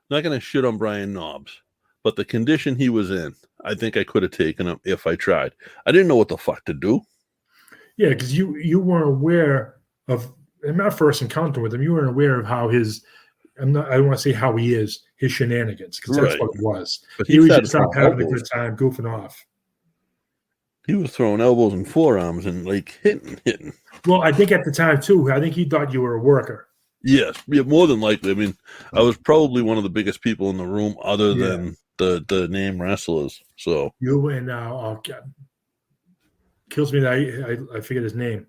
Not going to shit on Brian Knobs, but the condition he was in, I think I could have taken him if I tried. I didn't know what the fuck to do. Yeah, because you weren't aware of in my first encounter with him. You weren't aware of how his. I don't want to say how he is, his shenanigans, because that's Right. what it was. But He was started just out throwing having a elbows. good time, goofing off. He was throwing elbows and forearms and like hitting. Well, I think at the time too, I think he thought you were a worker. Yes, yeah, more than likely. I mean, I was probably one of the biggest people in the room, other than the name wrestlers. So you and kills me that I forget his name.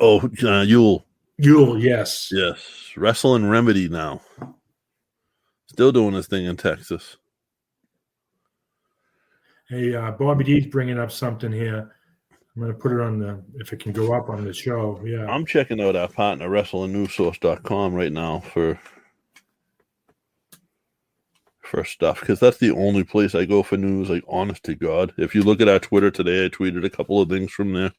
Oh, Yule. Yule, yes. Yes. Wrestling Remedy now. Still doing his thing in Texas. Hey, Bobby D's bringing up something here. I'm going to put it on if it can go up on the show. Yeah. I'm checking out our partner, WrestlingNewsSource.com right now for stuff, because that's the only place I go for news, like, honest to God. If you look at our Twitter today, I tweeted a couple of things from there.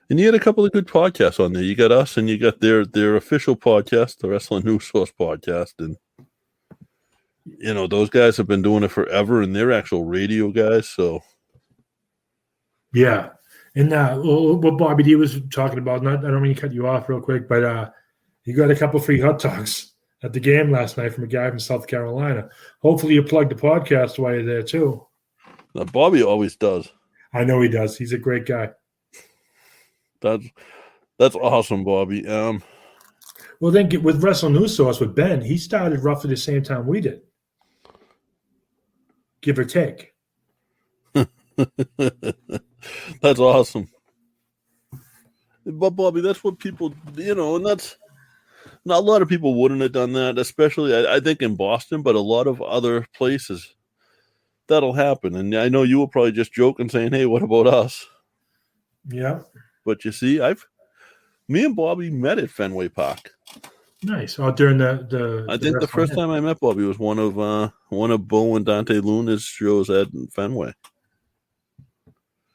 And you had a couple of good podcasts on there. You got us, and you got their official podcast, the Wrestling News Source podcast. And, you know, those guys have been doing it forever, and they're actual radio guys. So, yeah. And what Bobby D was talking about, I don't mean to cut you off real quick, but you got a couple free hot dogs at the game last night from a guy from South Carolina. Hopefully you plugged the podcast while you're there, too. now, Bobby always does. I know he does. He's a great guy. That's awesome, Bobby. Well, then with Wrestle News Source with Ben, he started roughly the same time we did, give or take. That's awesome. But Bobby, that's what people, and that's not a lot of people wouldn't have done that, especially I think in Boston, but a lot of other places that'll happen. And I know you were probably just joking, saying, "Hey, what about us?" Yeah. But you see, me and Bobby met at Fenway Park. Nice. Oh, during the I think the first time I met Bobby was one of Bo and Dante Luna's shows at Fenway.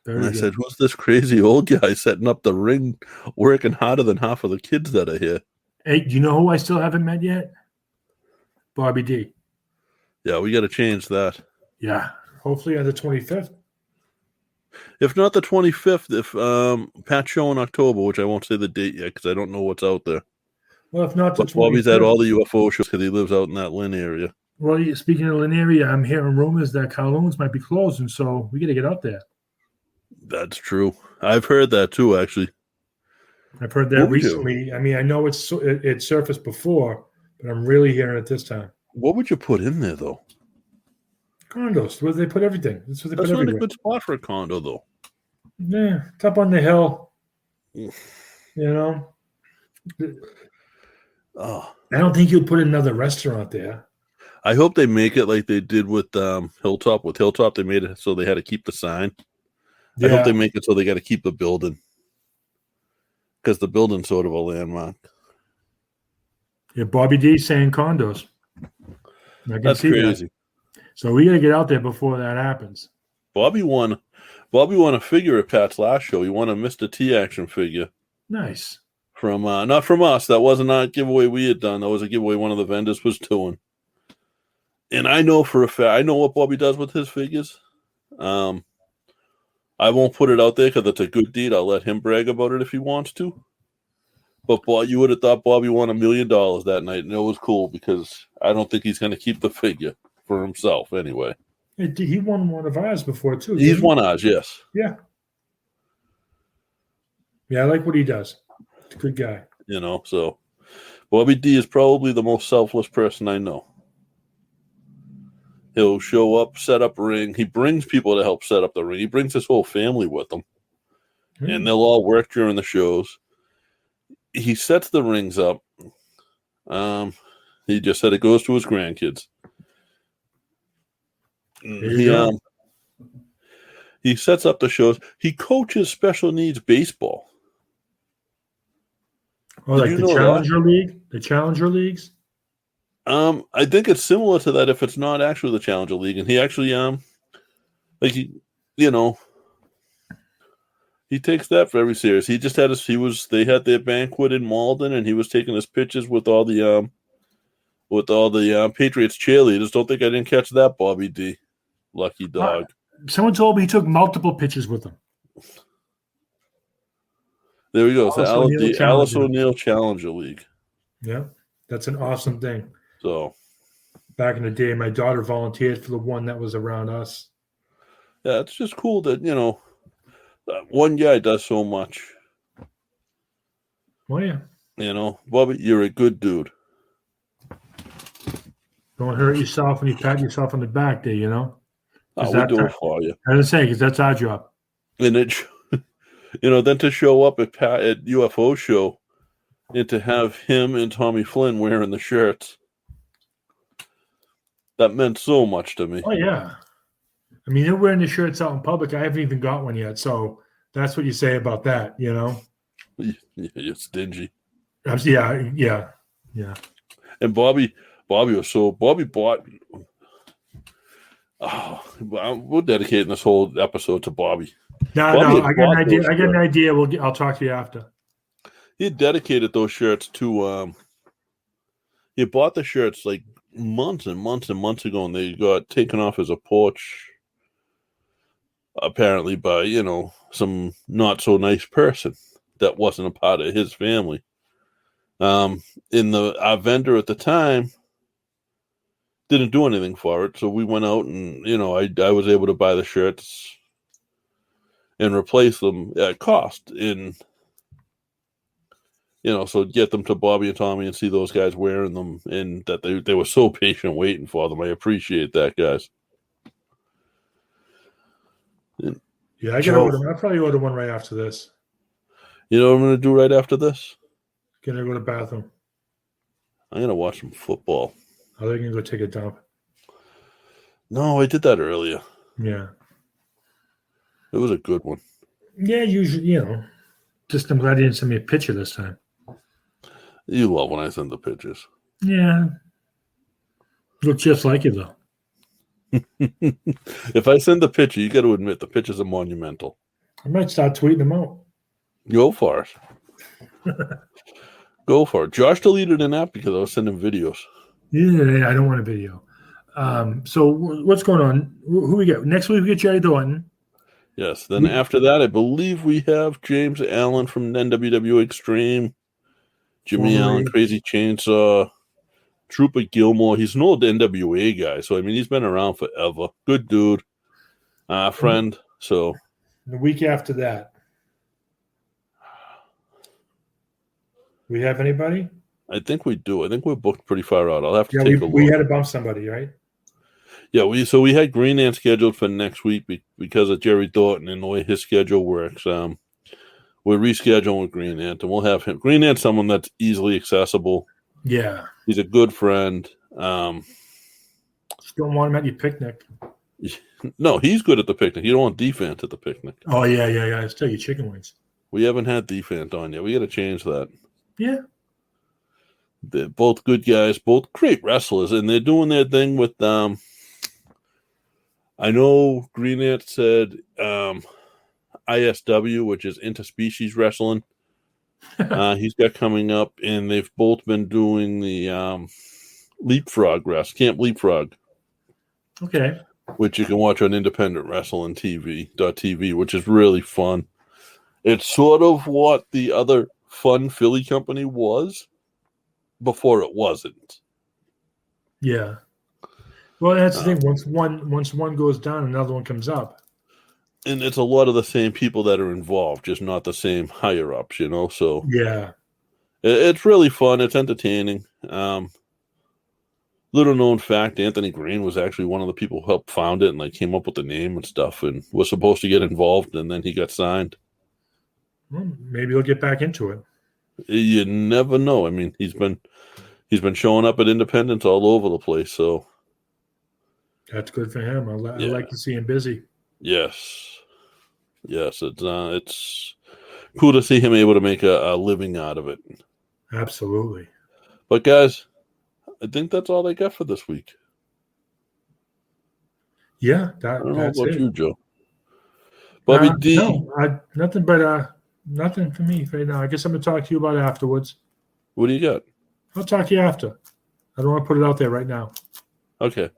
I said, "Who's this crazy old guy setting up the ring, working harder than half of the kids that are here?" Hey, do you know who I still haven't met yet? Bobby D. Yeah, we got to change that. Yeah, hopefully on the 25th. If not the 25th, if Pat's show in October, which I won't say the date yet because I don't know what's out there. Well, if not the 25th. Bobby's at all the UFO shows because he lives out in that Lynn area. Well, speaking of Lynn area, I'm hearing rumors that Kowloon's might be closing, so we got to get out there. That's true. I've heard that too, actually. I've heard that recently. I mean, I know it surfaced before, but I'm really hearing it this time. What would you put in there, though? Condos, where they put everything. That's not a good spot for a condo, though. Yeah, it's up on the hill. You know? Oh. I don't think you'd put another restaurant there. I hope they make it like they did with Hilltop. With Hilltop, they made it so they had to keep the sign. Yeah. I hope they make it so they got to keep the building. Because the building's sort of a landmark. Yeah, Bobby D saying condos. That's crazy. That. So we got to get out there before that happens. Bobby won a figure at Pat's last show. He won a Mr. T action figure. Nice. From not from us. That wasn't a giveaway we had done. That was a giveaway one of the vendors was doing. And I know for a fact, I know what Bobby does with his figures. I won't put it out there because it's a good deed. I'll let him brag about it if he wants to. But you would have thought Bobby won $1 million that night, and it was cool because I don't think he's going to keep the figure for himself anyway. He won one of ours before, too. He's won ours, yes. Yeah. Yeah, I like what he does. He's a good guy. So Bobby D is probably the most selfless person I know. He'll show up, set up a ring. He brings people to help set up the ring. He brings his whole family with him. And they'll all work during the shows. He sets the rings up. He just said it goes to his grandkids. He sets up the shows. He coaches special needs baseball. Oh, like the Challenger League? The Challenger Leagues? I think it's similar to that if it's not actually the Challenger League. And he actually, he takes that very serious. He just had they had their banquet in Malden, and he was taking his pictures with all the with all the Patriots cheerleaders. Don't think I didn't catch that, Bobby D. Lucky dog. Someone told me he took multiple pictures with them. There we go. So Alice Challenger. O'Neill Challenger League. Yeah, that's an awesome thing. So back in the day, my daughter volunteered for the one that was around us. Yeah, it's just cool that, one guy does so much. Oh, yeah. Bobby, you're a good dude. Don't hurt yourself when you pat yourself on the back there, We do it for you. I was saying, because that's our job. And it, then to show up at UFO show and to have him and Tommy Flynn wearing the shirts, that meant so much to me. Oh, yeah. I mean, they're wearing the shirts out in public. I haven't even got one yet. So that's what you say about that, You're stingy. Yeah. And Bobby bought. Oh, we're dedicating this whole episode to Bobby. No, I got an idea. I got an idea. I'll talk to you after. He dedicated those shirts to. He bought the shirts like months and months and months ago, and they got taken off as a porch. Apparently, by some not so nice person that wasn't a part of his family. Our vendor at the time didn't do anything for it, so we went out and I was able to buy the shirts and replace them at cost so get them to Bobby and Tommy and see those guys wearing them, and that they were so patient waiting for them. I appreciate that, guys. Yeah, I gotta order. I'll probably order one right after this. You know what I'm gonna do right after this? Gonna go to the bathroom. I'm gonna watch some football. Are they gonna go take a dump? No, I did that earlier. Yeah. It was a good one. Yeah, usually, just I'm glad you didn't send me a picture this time. You love when I send the pictures. Yeah. Look just like you, though. If I send the picture, you got to admit the pictures are monumental. I might start tweeting them out. Go for it. Go for it. Josh deleted an app because I was sending videos. Yeah, I don't want a video. So what's going on? Who we get? Next week we get Jerry Thornton. Yes. Then after that, I believe we have James Allen from NWW Extreme. Jimmy Allen, Crazy Chainsaw. Trooper Gilmore. He's an old NWA guy, so he's been around forever. Good dude. Friend. So the week after that. We have anybody? I think we do. I think we're booked pretty far out. I'll have to take a look. We had to bump somebody, right? Yeah, we had Green Ant scheduled for next week because of Jerry Thornton and the way his schedule works. We're rescheduling with Green Ant, and we'll have him. Green Ant's someone that's easily accessible. Yeah. He's a good friend. Just don't want him at your picnic. No, he's good at the picnic. You don't want Defant at the picnic. Oh, yeah. Let's tell you chicken wings. We haven't had Defant on yet. We got to change that. Yeah. They're both good guys, both great wrestlers, and they're doing their thing with I know Green Ant said ISW, which is interspecies wrestling. He's got coming up, and they've both been doing the leapfrog wrestling, Camp Leapfrog. Okay. Which you can watch on Independent Wrestling TV, which is really fun. It's sort of what the other fun Philly company was before it wasn't. Yeah. Well, that's the thing. Once one goes down, another one comes up. And it's a lot of the same people that are involved, just not the same higher ups, So yeah, it's really fun. It's entertaining. Little known fact: Anthony Green was actually one of the people who helped found it and came up with the name and stuff, and was supposed to get involved, and then he got signed. Well, maybe he'll get back into it. You never know. He's been showing up at Independence all over the place, so that's good for him. I like to see him busy. Yes, it's cool to see him able to make a living out of it. Absolutely. But guys, I think that's all I got for this week. Yeah, I don't know that's about it. you, Joe. Bobby D. No, nothing but nothing for me right now. I guess I'm gonna talk to you about it afterwards. What do you got? I'll talk to you after. I don't want to put it out there right now. Okay.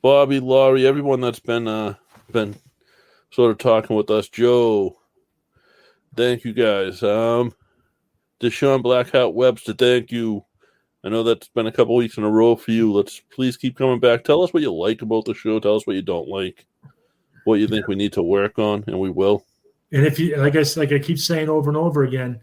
Bobby, Laurie, everyone that's been sort of talking with us. Joe, thank you guys. Deshaun Blackhat Webster, thank you. I know that's been a couple weeks in a row for you. Let's please keep coming back. Tell us what you like about the show. Tell us what you don't like. What you think we need to work on, and we will. And if you, like I keep saying over and over again,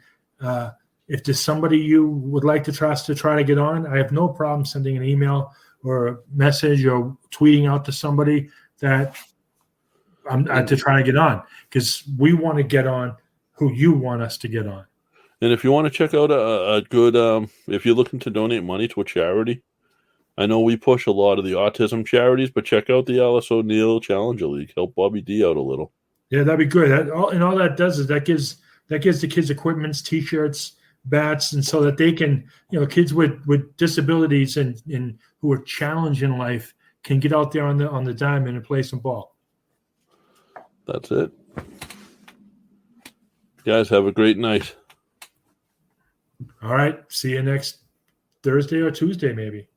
if there's somebody you would like to try to get on, I have no problem sending an email or a message or tweeting out to somebody that I'm to try to get on, because we want to get on who you want us to get on. And if you want to check out a good, if you're looking to donate money to a charity, I know we push a lot of the autism charities, but check out the Alice O'Neill Challenger League. Help Bobby D out a little. Yeah, that'd be good. All that does is that gives the kids equipments, T-shirts, bats, and so that they can, kids with disabilities and who are challenged in life can get out there on the diamond and play some ball. That's it. Guys, have a great night. All right. See you next Thursday or Tuesday, maybe.